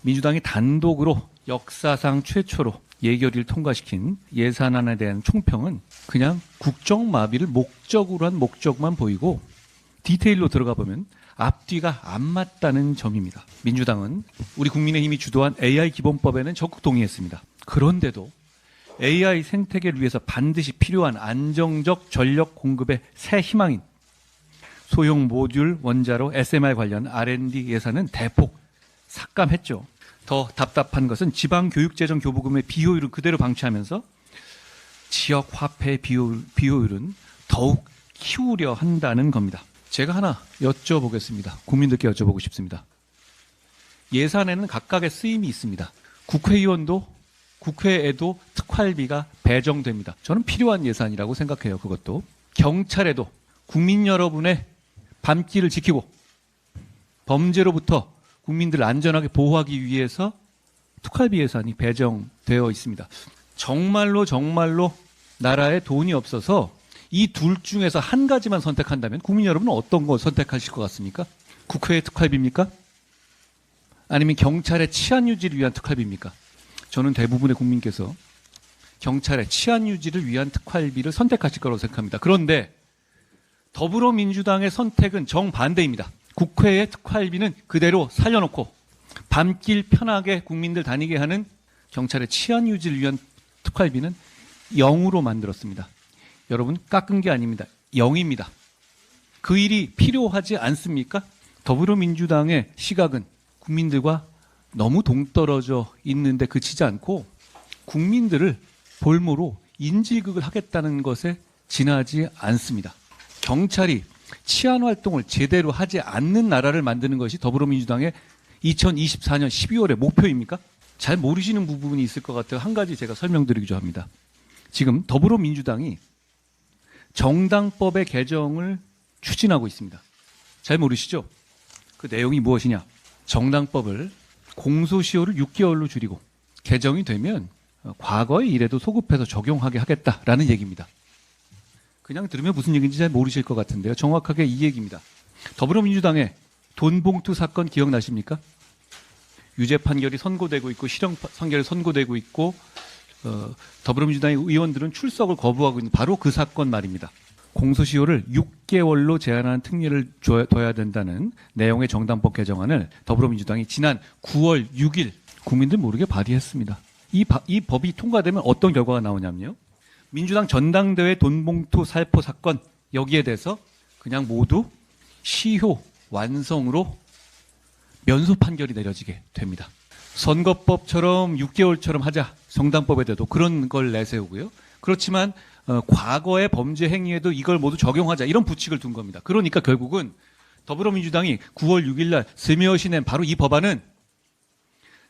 민주당이 단독으로 역사상 최초로 예결위를 통과시킨 예산안에 대한 총평은 그냥 국정마비를 목적으로 한 목적만 보이고 디테일로 들어가 보면 앞뒤가 안 맞다는 점입니다. 민주당은 우리 국민의힘이 주도한 AI 기본법에는 적극 동의했습니다. 그런데도 AI 생태계를 위해서 반드시 필요한 안정적 전력 공급의 새 희망인 소형 모듈 원자로 SMR 관련 R&D 예산은 대폭 삭감했죠. 더 답답한 것은 지방교육재정교부금의 비효율을 그대로 방치하면서 지역 화폐 비효율은 더욱 키우려 한다는 겁니다. 제가 하나 여쭤보겠습니다. 국민들께 여쭤보고 싶습니다. 예산에는 각각의 쓰임이 있습니다. 국회에도 특활비가 배정됩니다. 저는 필요한 예산이라고 생각해요. 그것도. 경찰에도 국민 여러분의 밤길을 지키고 범죄로부터 국민들을 안전하게 보호하기 위해서 특활비 예산이 배정되어 있습니다. 정말로 나라에 돈이 없어서 이 둘 중에서 한 가지만 선택한다면 국민 여러분은 어떤 거 선택하실 것 같습니까? 국회의 특활비입니까? 아니면 경찰의 치안 유지를 위한 특활비입니까? 저는 대부분의 국민께서 경찰의 치안 유지를 위한 특활비를 선택하실 거라고 생각합니다. 그런데 더불어민주당의 선택은 정반대입니다. 국회의 특활비는 그대로 살려놓고 밤길 편하게 국민들 다니게 하는 경찰의 치안 유지를 위한 특활비는 0으로 만들었습니다. 여러분, 깎은 게 아닙니다. 0입니다. 그 일이 필요하지 않습니까? 더불어민주당의 시각은 국민들과 너무 동떨어져 있는데 그치지 않고 국민들을 볼모로 인질극을 하겠다는 것에 지나지 않습니다. 경찰이 치안 활동을 제대로 하지 않는 나라를 만드는 것이 더불어민주당의 2024년 12월의 목표입니까? 잘 모르시는 부분이 있을 것 같아요. 한 가지 제가 설명드리기로 합니다. 지금 더불어민주당이 정당법의 개정을 추진하고 있습니다. 잘 모르시죠? 그 내용이 무엇이냐? 정당법을 공소시효를 6개월로 줄이고 개정이 되면 과거의 일에도 소급해서 적용하게 하겠다라는 얘기입니다. 그냥 들으면 무슨 얘기인지 잘 모르실 것 같은데요. 정확하게 이 얘기입니다. 더불어민주당의 돈봉투 사건 기억나십니까? 유죄 판결이 선고되고 있고 실형 판결이 선고되고 있고 더불어민주당의 의원들은 출석을 거부하고 있는 바로 그 사건 말입니다. 공소시효를 6개월로 제한하는 특례를 둬야 된다는 내용의 정당법 개정안을 더불어민주당이 지난 9월 6일 국민들 모르게 발의했습니다. 이 법이 통과되면 어떤 결과가 나오냐면요. 민주당 전당대회 돈봉투 살포 사건 여기에 대해서 그냥 모두 시효 완성으로 면소 판결이 내려지게 됩니다. 선거법처럼 6개월처럼 하자. 정당법에 대해도 그런 걸 내세우고요. 그렇지만 과거의 범죄 행위에도 이걸 모두 적용하자. 이런 부칙을 둔 겁니다. 그러니까 결국은 더불어민주당이 9월 6일 날 스며시 낸 바로 이 법안은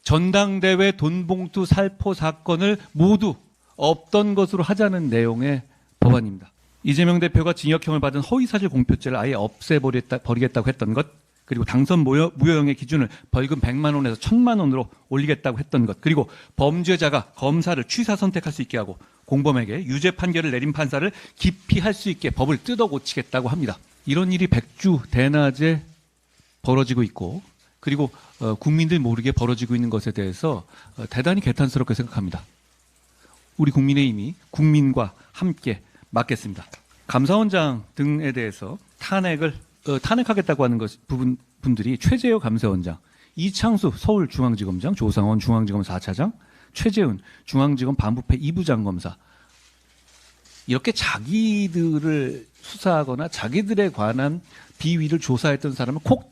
전당대회 돈봉투 살포 사건을 모두 없던 것으로 하자는 내용의 법안입니다. 이재명 대표가 징역형을 받은 허위사실 공표죄를 아예 없애버리겠다고 했던 것, 그리고 당선 무효형의 기준을 벌금 100만 원에서 1000만 원으로 올리겠다고 했던 것, 그리고 범죄자가 검사를 취사 선택할 수 있게 하고 공범에게 유죄 판결을 내린 판사를 기피할 수 있게 법을 뜯어 고치겠다고 합니다. 이런 일이 백주대낮에 벌어지고 있고 그리고 국민들 모르게 벌어지고 있는 것에 대해서 대단히 개탄스럽게 생각합니다. 우리 국민의힘이 국민과 함께 막겠습니다. 감사원장 등에 대해서 탄핵하겠다고 하는 분들이 최재호 감사원장, 이창수 서울중앙지검장, 조상원 중앙지검 4차장, 최재훈 중앙지검 반부패 2부장 검사, 이렇게 자기들을 수사하거나 자기들에 관한 비위를 조사했던 사람을 콕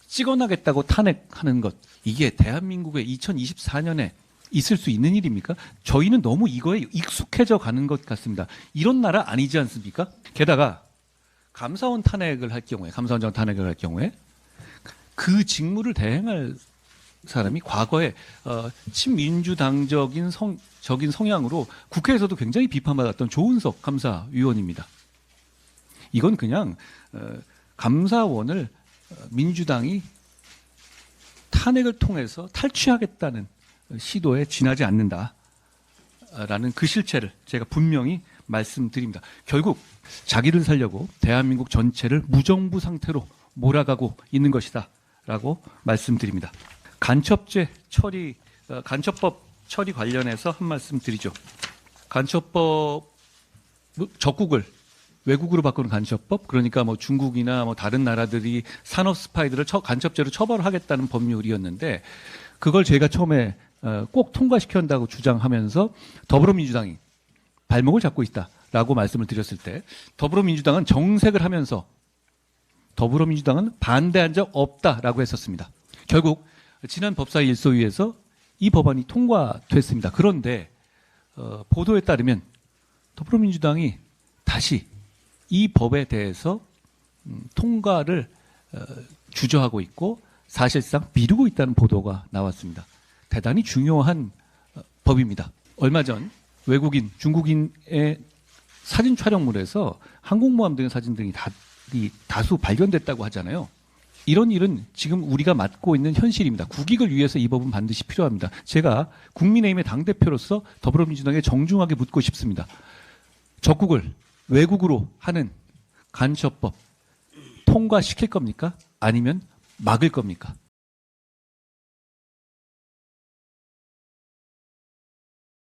찍어나겠다고 탄핵하는 것, 이게 대한민국의 2024년에 있을 수 있는 일입니까? 저희는 너무 이거에 익숙해져 가는 것 같습니다. 이런 나라 아니지 않습니까? 게다가 감사원장 탄핵을 할 경우에 그 직무를 대행할 사람이 과거에 친민주당적인 성향으로 국회에서도 굉장히 비판받았던 조은석 감사위원입니다. 이건 그냥 감사원을 민주당이 탄핵을 통해서 탈취하겠다는 시도에 지나지 않는다라는 그 실체를 제가 분명히 말씀드립니다. 결국 자기를 살려고 대한민국 전체를 무정부 상태로 몰아가고 있는 것이다 라고 말씀드립니다. 간첩죄 처리, 간첩법 처리 관련해서 한 말씀 드리죠. 간첩법, 적국을 외국으로 바꾸는 간첩법, 그러니까 뭐 중국이나 뭐 다른 나라들이 산업 스파이들을 간첩죄로 처벌하겠다는 법률이었는데, 그걸 제가 처음에 꼭 통과시켜야 한다고 주장하면서 더불어민주당이 발목을 잡고 있다라고 말씀을 드렸을 때, 더불어민주당은 정색을 하면서 더불어민주당은 반대한 적 없다라고 했었습니다. 결국 지난 법사위 일소위에서 이 법안이 통과됐습니다. 그런데 보도에 따르면 더불어민주당이 다시 이 법에 대해서 통과를 주저하고 있고 사실상 미루고 있다는 보도가 나왔습니다. 대단히 중요한 법입니다. 얼마 전 외국인, 중국인의 사진 촬영물에서 항공모함 등의 사진 등이 다수 발견됐다고 하잖아요. 이런 일은 지금 우리가 맡고 있는 현실입니다. 국익을 위해서 이 법은 반드시 필요합니다. 제가 국민의힘의 당대표로서 더불어민주당에 정중하게 묻고 싶습니다. 적국을 외국으로 하는 간첩법 통과시킬 겁니까? 아니면 막을 겁니까?